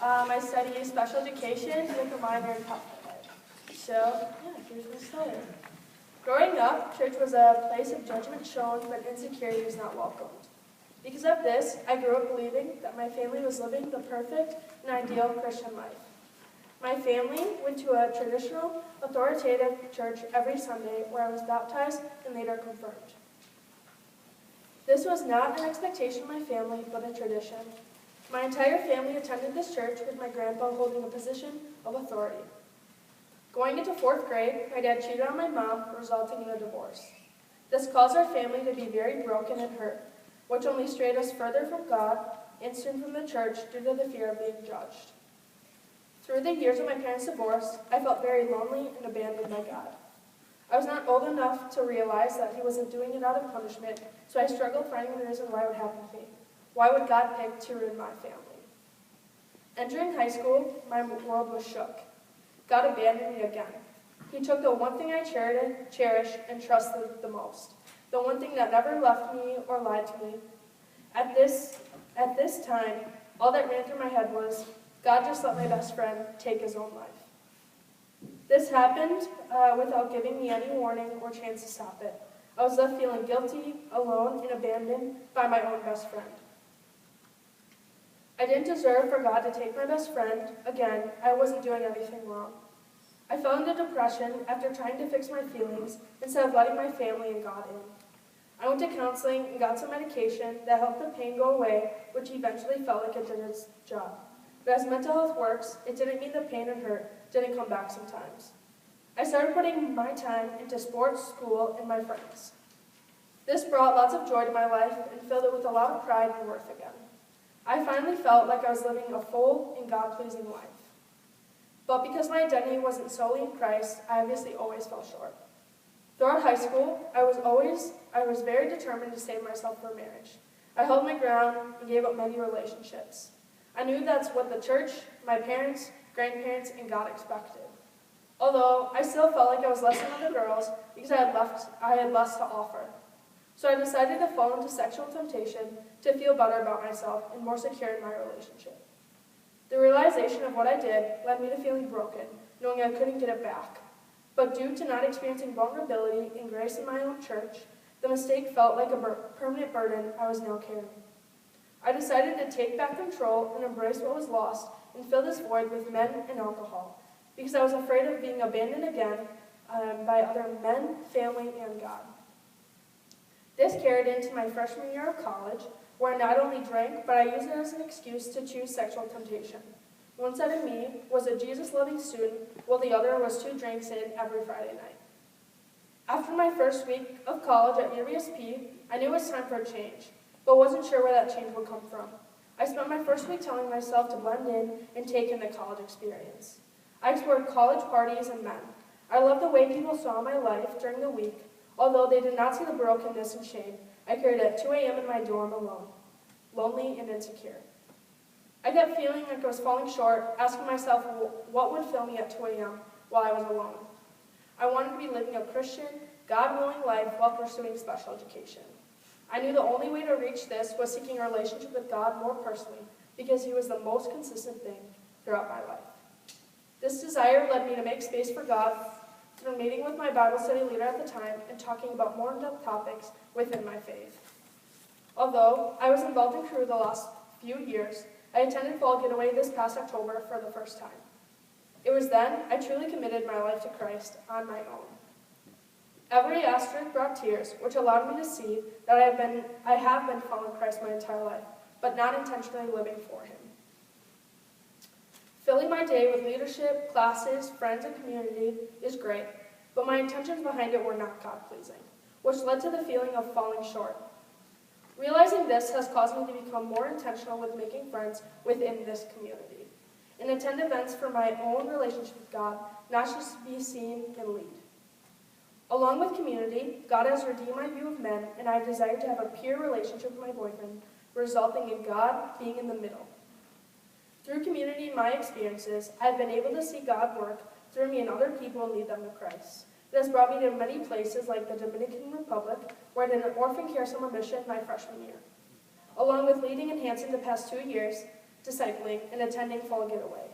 I study special education with a minor in health ed. So, here's my story. Growing up, church was a place of judgment shown, but insecurity was not welcomed. Because of this, I grew up believing that my family was living the perfect and ideal Christian life. My family went to a traditional, authoritative church every Sunday where I was baptized and later confirmed. This was not an expectation of my family, but a tradition. My entire family attended this church with my grandpa holding a position of authority. Going into 4th grade, my dad cheated on my mom, resulting in a divorce. This caused our family to be very broken and hurt, which only strayed us further from God and soon from the church due to the fear of being judged. Through the years of my parents' divorce, I felt very lonely and abandoned by God. I was not old enough to realize that he wasn't doing it out of punishment, so I struggled finding the reason why it would happen to me. Why would God pick to ruin my family? Entering high school, my world was shook. God abandoned me again. He took the one thing I cherished and trusted the most, the one thing that never left me or lied to me. At this time, all that ran through my head was, God just let my best friend take his own life. This happened without giving me any warning or chance to stop it. I was left feeling guilty, alone, and abandoned by my own best friend. I didn't deserve for God to take my best friend. Again, I wasn't doing anything wrong. I fell into depression after trying to fix my feelings instead of letting my family and God in. I went to counseling and got some medication that helped the pain go away, which eventually felt like it did its job. But as mental health works, it didn't mean the pain and hurt didn't come back sometimes. I started putting my time into sports, school, and my friends. This brought lots of joy to my life and filled it with a lot of pride and worth again. I finally felt like I was living a full and God-pleasing life. But because my identity wasn't solely in Christ, I obviously always fell short. Throughout high school, I was very determined to save myself for marriage. I held my ground and gave up many relationships. I knew that's what the church, my parents, grandparents, and God expected. Although I still felt like I was less than other girls because I had less to offer. So I decided to fall into sexual temptation to feel better about myself and more secure in my relationship. The realization of what I did led me to feeling broken, knowing I couldn't get it back. But due to not experiencing vulnerability and grace in my own church, the mistake felt like a permanent burden I was now carrying. I decided to take back control and embrace what was lost and fill this void with men and alcohol, because I was afraid of being abandoned again by other men, family, and God. This carried into my freshman year of college, where I not only drank, but I used it as an excuse to choose sexual temptation. One side of me was a Jesus-loving student, while the other was 2 drinks in every Friday night. After my first week of college at USP, I knew it was time for a change, but wasn't sure where that change would come from. I spent my first week telling myself to blend in and take in the college experience. I explored college parties and men. I loved the way people saw my life during the week. Although they did not see the brokenness and shame I carried at 2 a.m. in my dorm alone, lonely and insecure. I kept feeling like I was falling short, asking myself what would fill me at 2 a.m. while I was alone. I wanted to be living a Christian, God-willing life while pursuing special education. I knew the only way to reach this was seeking a relationship with God more personally, because he was the most consistent thing throughout my life. This desire led me to make space for God through meeting with my Bible study leader at the time and talking about more in-depth topics within my faith. Although I was involved in crew the last few years, I attended Fall Getaway this past October for the first time. It was then I truly committed my life to Christ on my own. Every asterisk brought tears, which allowed me to see that I have been following Christ my entire life, but not intentionally living for him. Filling my day with leadership, classes, friends, and community is great, but my intentions behind it were not God-pleasing, which led to the feeling of falling short. Realizing this has caused me to become more intentional with making friends within this community, and attend events for my own relationship with God, not just to be seen and lead. Along with community, God has redeemed my view of men, and I have desired to have a pure relationship with my boyfriend, resulting in God being in the middle. Through community and my experiences, I have been able to see God work through me and other people and lead them to Christ. It has brought me to many places like the Dominican Republic, where I did an orphan care summer mission my freshman year. Along with leading and Hanson the past 2 years, discipling, and attending Fall Getaway.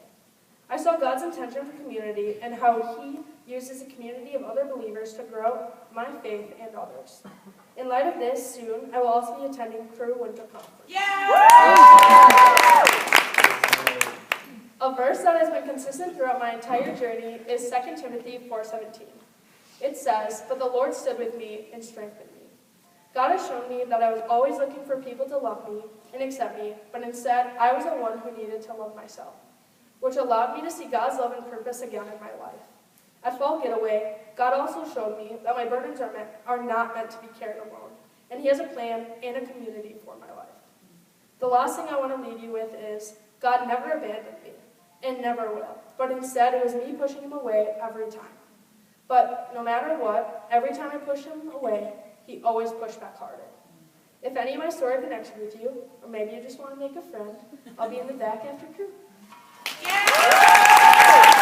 I saw God's intention for community and how He uses a community of other believers to grow my faith and others. In light of this, soon I will also be attending Crew Winter Conference. A verse that has been consistent throughout my entire journey is 2 Timothy 4:17. It says, "But the Lord stood with me and strengthened me." God has shown me that I was always looking for people to love me and accept me, but instead I was the one who needed to love myself, which allowed me to see God's love and purpose again in my life. At Fall Getaway, God also showed me that my burdens are not meant to be carried alone, and He has a plan and a community for my life. The last thing I want to leave you with is, God never abandoned me, and never will, but instead it was me pushing Him away every time. But no matter what, every time I pushed Him away, He always pushed back harder. If any of my story connects with you, or maybe you just want to make a friend, I'll be in the back after crew.